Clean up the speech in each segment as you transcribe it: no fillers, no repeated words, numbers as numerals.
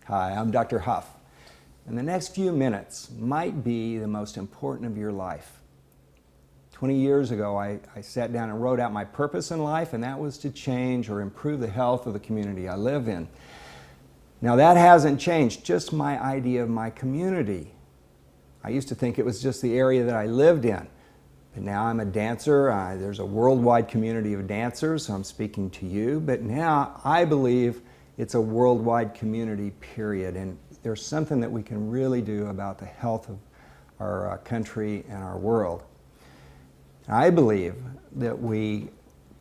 Hi, I'm Dr. Hough, and the next few minutes might be the most important of your life. 20 years ago, I sat down and wrote out my purpose in life, and that was to change or improve the health of the community I live in. Now that hasn't changed, just my idea of my community. I used to think it was just the area that I lived in, but now I'm a dancer. There's a worldwide community of dancers, so I'm speaking to you, but now I believe it's a worldwide community, period, and there's something that we can really do about the health of our country and our world. I believe that we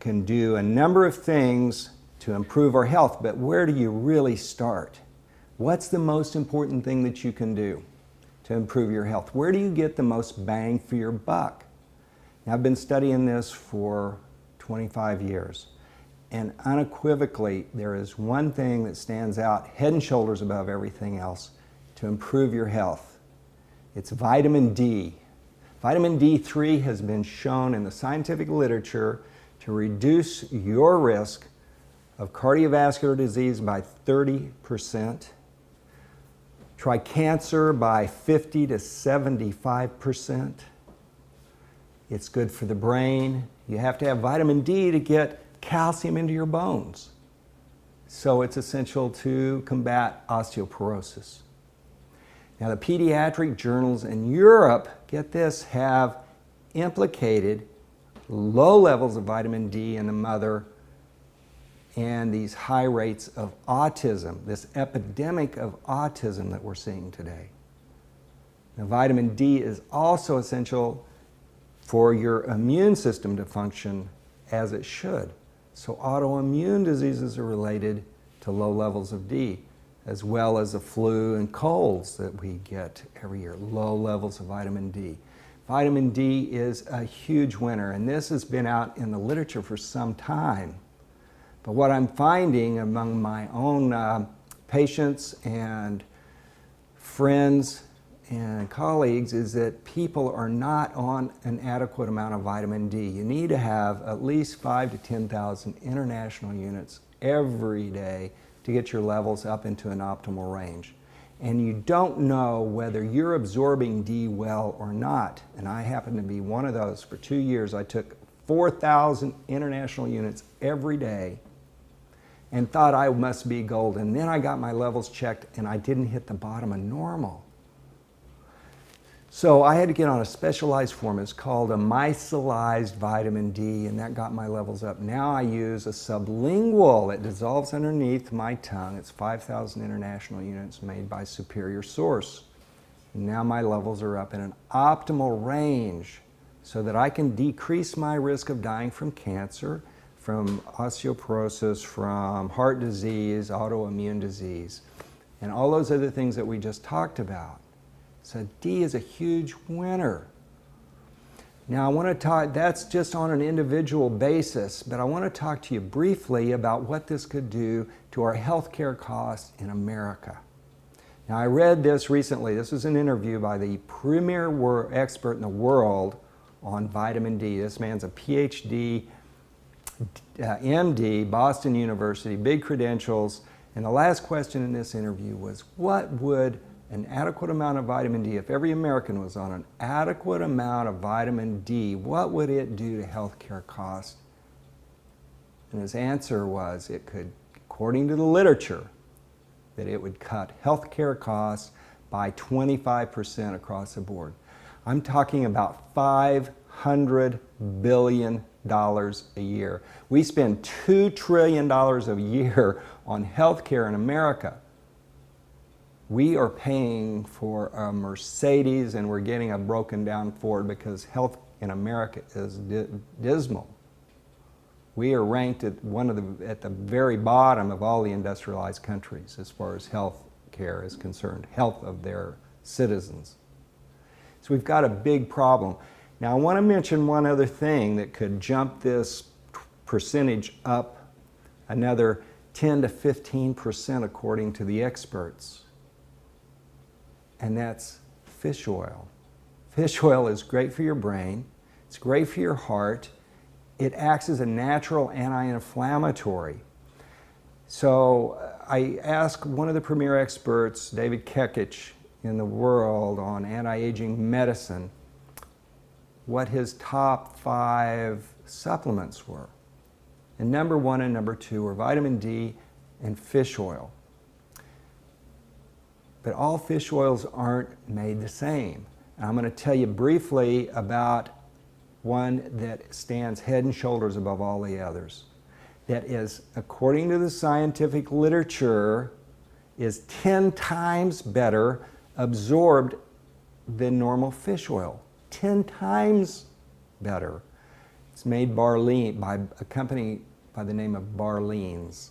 can do a number of things to improve our health, but where do you really start? What's the most important thing that you can do to improve your health? Where do you get the most bang for your buck? Now, I've been studying this for 25 years. And unequivocally, there is one thing that stands out head and shoulders above everything else to improve your health. It's vitamin D. Vitamin D3 has been shown in the scientific literature to reduce your risk of cardiovascular disease by 30%, try cancer by 50 to 75%. It's good for the brain. You have to have vitamin D to get calcium into your bones. So it's essential to combat osteoporosis. Now the pediatric journals in Europe, get this, have implicated low levels of vitamin D in the mother and these high rates of autism, this epidemic of autism that we're seeing today. Now vitamin D is also essential for your immune system to function as it should. So autoimmune diseases are related to low levels of D, as well as the flu and colds that we get every year, low levels of vitamin D. Vitamin D is a huge winner, and this has been out in the literature for some time. But what I'm finding among my own patients and friends and colleagues is that people are not on an adequate amount of vitamin D. You need to have at least 5,000 to 10,000 international units every day to get your levels up into an optimal range. And you don't know whether you're absorbing D well or not. And I happen to be one of those. For 2 years, I took 4,000 international units every day and thought I must be golden. Then I got my levels checked and I didn't hit the bottom of normal. So I had to get on a specialized form. It's called a micellized vitamin D, and that got my levels up. Now I use a sublingual. It dissolves underneath my tongue. It's 5,000 international units made by Superior Source. And now my levels are up in an optimal range so that I can decrease my risk of dying from cancer, from osteoporosis, from heart disease, autoimmune disease, and all those other things that we just talked about. So D is a huge winner. Now I want to talk, that's just on an individual basis, but I want to talk to you briefly about what this could do to our healthcare costs in America. Now I read this recently. This was an interview by the premier expert in the world on vitamin D. This man's a PhD, MD, Boston University, big credentials, and the last question in this interview was, what would an adequate amount of vitamin D, if every American was on an adequate amount of vitamin D, what would it do to healthcare costs? And his answer was it could, according to the literature, that it would cut healthcare costs by 25% across the board. I'm talking about $500 billion a year. We spend $2 trillion a year on healthcare in America. We are paying for a Mercedes and we're getting a broken down Ford because health in America is dismal. We are ranked at at the very bottom of all the industrialized countries as far as health care is concerned, health of their citizens. So we've got a big problem. Now I want to mention one other thing that could jump this percentage up another 10 to 15% according to the experts. And that's fish oil. Fish oil is great for your brain, it's great for your heart, it acts as a natural anti-inflammatory. So I asked one of the premier experts, David Kekich, in the world on anti-aging medicine, what his top 5 supplements were. And number 1 and number 2 were vitamin D and fish oil. But all fish oils aren't made the same. And I'm going to tell you briefly about one that stands head and shoulders above all the others. That is, according to the scientific literature, is 10 times better absorbed than normal fish oil. 10 times better. It's made by a company by the name of Barleans.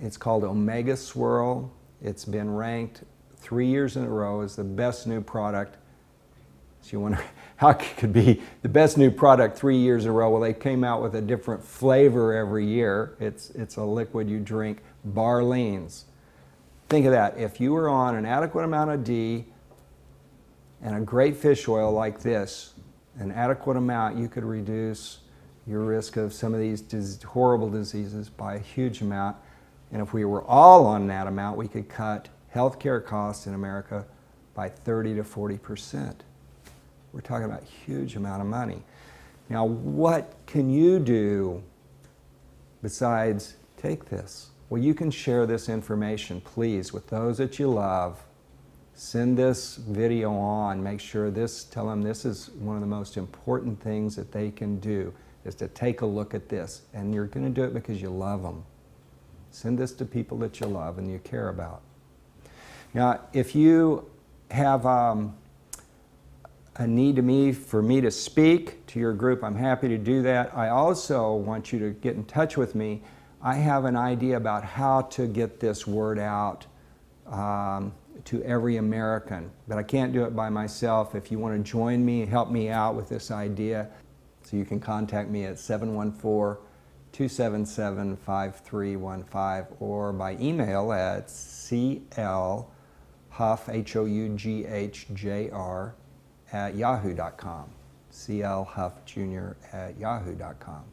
It's called Omega Swirl. It's been ranked 3 years in a row as the best new product. So you wonder how it could be the best new product 3 years in a row. Well, they came out with a different flavor every year. It's a liquid you drink, Barleans. Think of that. If you were on an adequate amount of D and a great fish oil like this, an adequate amount, you could reduce your risk of some of these horrible diseases by a huge amount. And if we were all on that amount, we could cut healthcare costs in America by 30 to 40%. We're talking about a huge amount of money. Now, what can you do besides take this? Well, you can share this information, please, with those that you love. Send this video on. Make sure tell them this is one of the most important things that they can do, is to take a look at this. And you're going to do it because you love them. Send this to people that you love and you care about. Now, if you have a need for me to speak to your group, I'm happy to do that. I also want you to get in touch with me. I have an idea about how to get this word out to every American, but I can't do it by myself. If you want to join me, help me out with this idea, so you can contact me at 714-277-5315 or by email at clhoughjr @yahoo.com. clhoughjr @yahoo.com.